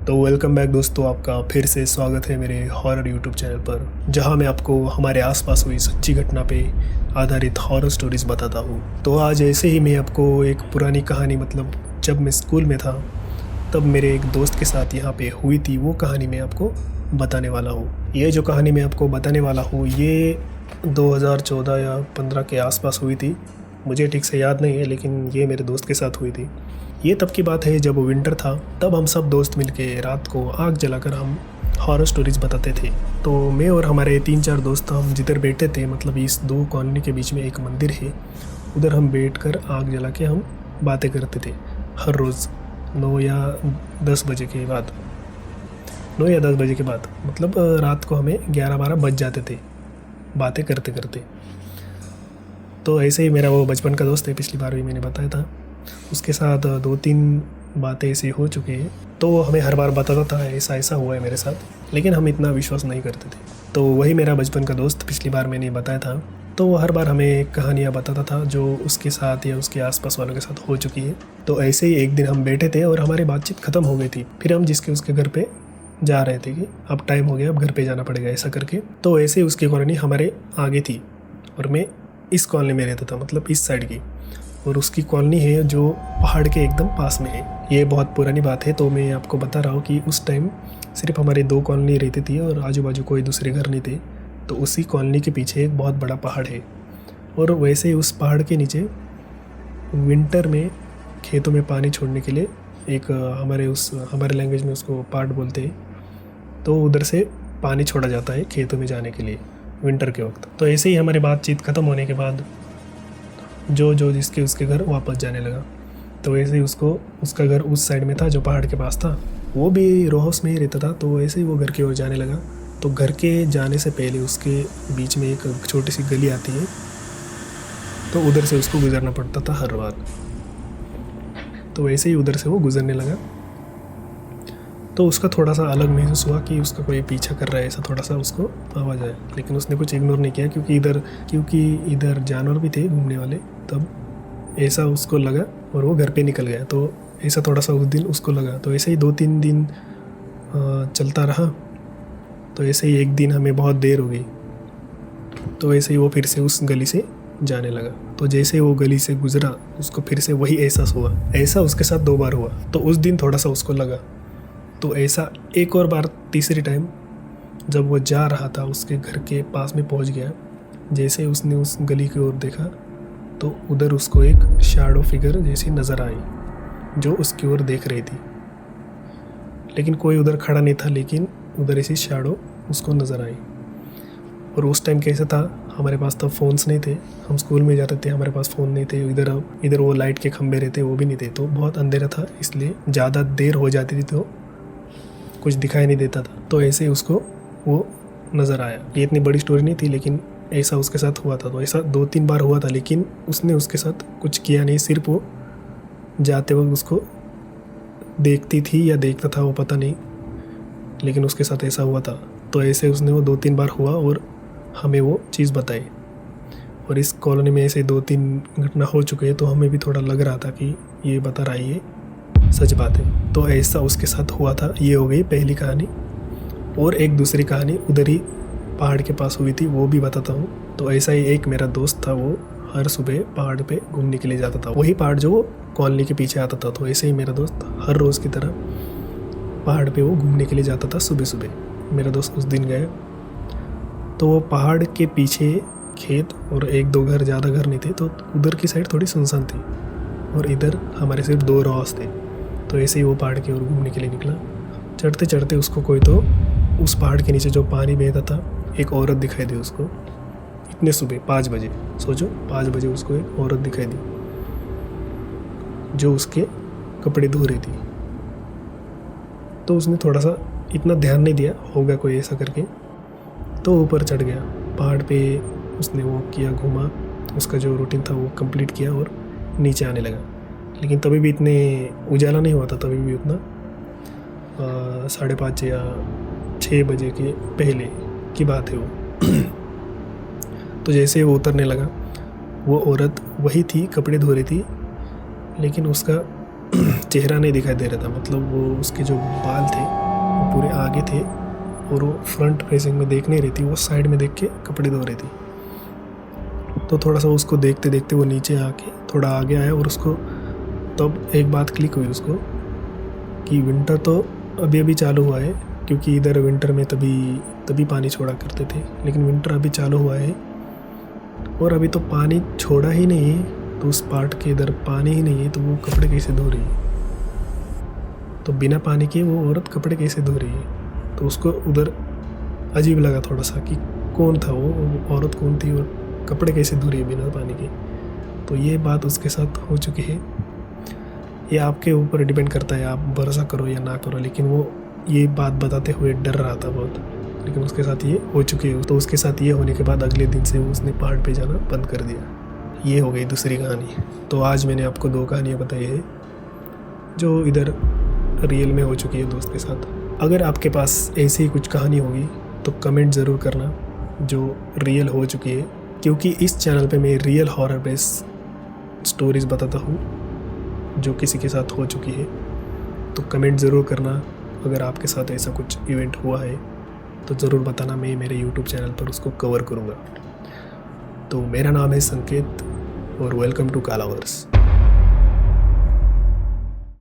तो welcome back दोस्तों, आपका फिर से स्वागत है मेरे हॉरर यूट्यूब चैनल पर, जहां मैं आपको हमारे आसपास हुई सच्ची घटना पे आधारित हॉरर स्टोरीज बताता हूं। तो आज ऐसे ही मैं आपको एक पुरानी कहानी, मतलब जब मैं स्कूल में था तब मेरे एक दोस्त के साथ यहाँ पे हुई थी, वो कहानी मैं आपको बताने वाला हूँ। ये जो कहानी मैं आपको बताने वाला हूँ ये 2014 या 15 के आसपास हुई थी। मुझे ठीक से याद नहीं है, लेकिन ये मेरे दोस्त के साथ हुई थी। ये तब की बात है जब विंटर था। तब हम सब दोस्त मिलके रात को आग जलाकर हम हॉरर स्टोरीज बताते थे। तो मैं और हमारे 3-4 दोस्त हम जिधर बैठे थे, मतलब इस दो कॉलोनी के बीच में एक मंदिर है, उधर हम बैठकर आग जला के हम बातें करते थे हर रोज़ 9 या 10 बजे के बाद। 9 या 10 बजे के बाद, मतलब रात को हमें 11-12 बज जाते थे बातें करते करते। तो ऐसे ही मेरा वो बचपन का दोस्त है, पिछली बार भी मैंने बताया था, उसके साथ 2-3 बातें ऐसी हो चुकी हैं। तो वो हमें हर बार बताता था ऐसा ऐसा हुआ है मेरे साथ, लेकिन हम इतना विश्वास नहीं करते थे। तो वही मेरा बचपन का दोस्त, पिछली बार मैंने बताया था। तो वो हर बार हमें कहानियाँ बताता था जो उसके साथ या उसके आसपास वालों के साथ हो चुकी है। तो ऐसे ही एक दिन हम बैठे थे और हमारी बातचीत ख़त्म हो गई थी। फिर हम जिसके उसके घर पे जा रहे थे कि अब टाइम हो गया, अब घर पे जाना पड़ेगा, ऐसा करके। तो ऐसे ही उसकी कॉलोनी हमारे आगे थी और मैं इस कॉलोनी में रहता था, मतलब इस साइड की, और उसकी कॉलोनी है जो पहाड़ के एकदम पास में है। ये बहुत पुरानी बात है, तो मैं आपको बता रहा हूँ कि उस टाइम सिर्फ हमारी 2 कॉलोनी रहती थी और आजू बाजू कोई दूसरे घर नहीं थे। तो उसी कॉलोनी के पीछे एक बहुत बड़ा पहाड़ है, और वैसे ही उस पहाड़ के नीचे विंटर में खेतों में पानी छोड़ने के लिए एक हमारे लैंग्वेज में उसको पाट बोलते हैं, तो उधर से पानी छोड़ा जाता है खेतों में जाने के लिए विंटर के वक्त। तो ऐसे ही हमारी बातचीत ख़त्म होने के बाद जो जिसके उसके घर वापस जाने लगा। तो वैसे ही उसका घर उस साइड में था जो पहाड़ के पास था, वो भी रो हाउस में ही रहता था। तो वैसे ही वो घर की ओर जाने लगा। तो घर के जाने से पहले उसके बीच में एक छोटी सी गली आती है, तो उधर से उसको गुजरना पड़ता था हर बार। तो वैसे ही उधर से वो गुजरने लगा। तो उसका थोड़ा सा अलग महसूस हुआ कि उसका कोई पीछा कर रहा है, ऐसा थोड़ा सा उसको आवाज़ आया, लेकिन उसने कुछ इग्नोर नहीं किया क्योंकि इधर जानवर भी थे घूमने वाले। तब ऐसा उसको लगा और वो घर पे निकल गया। तो ऐसा थोड़ा सा उस दिन उसको लगा। तो ऐसे ही 2-3 दिन चलता रहा। तो ऐसे ही एक दिन हमें बहुत देर हो गई, तो ऐसे ही वो फिर से उस गली से जाने लगा। तो जैसे वो गली से गुजरा, उसको फिर से वही एहसास हुआ। ऐसा उसके साथ 2 बार हुआ। तो उस दिन थोड़ा सा उसको लगा। तो ऐसा एक और बार, तीसरी टाइम जब वो जा रहा था, उसके घर के पास में पहुंच गया। जैसे उसने उस गली की ओर देखा, तो उधर उसको एक शैडो फिगर जैसी नज़र आई जो उसकी ओर देख रही थी। लेकिन कोई उधर खड़ा नहीं था, लेकिन उधर ऐसी शैडो उसको नज़र आई। और उस टाइम कैसा था, हमारे पास तो फ़ोन्स नहीं थे, हम स्कूल में जाते थे, हमारे पास फ़ोन नहीं थे। इधर वो लाइट के खंभे रहते, वो भी नहीं थे। तो बहुत अंधेरा था, इसलिए ज़्यादा देर हो जाती थी तो कुछ दिखाई नहीं देता था। तो ऐसे उसको वो नज़र आया। ये इतनी बड़ी स्टोरी नहीं थी, लेकिन ऐसा उसके साथ हुआ था। तो ऐसा 2-3 बार हुआ था, लेकिन उसने उसके साथ कुछ किया नहीं। सिर्फ वो जाते वक्त उसको देखती थी या देखता था, वो पता नहीं, लेकिन उसके साथ ऐसा हुआ था। तो ऐसे उसने वो 2-3 बार हुआ और हमें वो चीज़ बताई। और इस कॉलोनी में ऐसे 2-3 घटना हो चुके हैं, तो हमें भी थोड़ा लग रहा था कि ये बता रहा है, ये सच बात है। तो ऐसा उसके साथ हुआ था। ये हो गई पहली कहानी। और एक दूसरी कहानी उधर ही पहाड़ के पास हुई थी, वो भी बताता हूँ। तो ऐसा ही एक मेरा दोस्त था, वो हर सुबह पहाड़ पे घूमने के लिए जाता था, वही पहाड़ जो कॉलोनी के पीछे आता था। तो ऐसे ही मेरा दोस्त हर रोज़ की तरह पहाड़ पे वो घूमने के लिए जाता था सुबह सुबह। मेरा दोस्त उस दिन गया, तो वो पहाड़ के पीछे खेत और 1-2 घर, ज़्यादा घर नहीं थे। तो उधर की साइड थोड़ी सुनसान थी और इधर हमारे सिर्फ 2 रास्ते थे। तो ऐसे ही वो पहाड़ की ओर घूमने के लिए निकला। चढ़ते चढ़ते उसको कोई, तो उस पहाड़ के नीचे जो पानी बहता था, एक औरत दिखाई दी उसको। इतने सुबह 5 बजे, सोचो 5 बजे उसको एक औरत दिखाई दी जो उसके कपड़े धो रही थी। तो उसने थोड़ा सा इतना ध्यान नहीं दिया, होगा कोई ऐसा करके, तो ऊपर चढ़ गया पहाड़ पे। उसने वो किया, घूमा, उसका जो रूटीन था वो कंप्लीट किया और नीचे आने लगा। लेकिन तभी भी इतने उजाला नहीं हुआ था, तभी भी उतना 5:30 या 6 बजे के पहले की बात है वो। तो जैसे वो उतरने लगा, वो औरत वही थी, कपड़े धो रही थी, लेकिन उसका चेहरा नहीं दिखाई दे रहा था, मतलब वो उसके जो बाल थे वो पूरे आगे थे और वो फ्रंट फेसिंग में देख नहीं रही थी, वो साइड में देख के कपड़े धो रही थी। तो थोड़ा सा उसको देखते देखते वो नीचे आके थोड़ा आगे आया और उसको तब एक बात क्लिक हुई उसको कि विंटर तो अभी अभी चालू हुआ है, क्योंकि इधर विंटर में तभी पानी छोड़ा करते थे, लेकिन विंटर अभी चालू हुआ है और अभी तो पानी छोड़ा ही नहीं है, तो उस पार्ट के इधर पानी ही नहीं है, तो वो कपड़े कैसे धो रही है? तो बिना पानी के वो औरत कपड़े कैसे धो रही है? तो उसको उधर अजीब लगा थोड़ा सा कि कौन था वो औरत कौन थी और कपड़े कैसे धो रही है बिना पानी के। तो ये बात उसके साथ हो चुकी है। ये आपके ऊपर डिपेंड करता है, आप भरोसा करो या ना करो, लेकिन वो ये बात बताते हुए डर रहा था बहुत, लेकिन उसके साथ ये हो चुकी है। तो उसके साथ ये होने के बाद अगले दिन से उसने पहाड़ पे जाना बंद कर दिया। ये हो गई दूसरी कहानी। तो आज मैंने आपको 2 कहानियाँ बताई है जो इधर रियल में हो चुकी है दोस्त के साथ। अगर आपके पास ऐसी ही कुछ कहानी होगी तो कमेंट ज़रूर करना जो रियल हो चुकी है, क्योंकि इस चैनल पे मैं रियल हॉरर बेस्ड स्टोरीज़ बताता हूँ जो किसी के साथ हो चुकी है। तो कमेंट ज़रूर करना अगर आपके साथ ऐसा कुछ इवेंट हुआ है तो ज़रूर बताना, मैं मेरे यूट्यूब चैनल पर उसको कवर करूँगा। तो मेरा नाम है संकेत और वेलकम टू कालावर्स।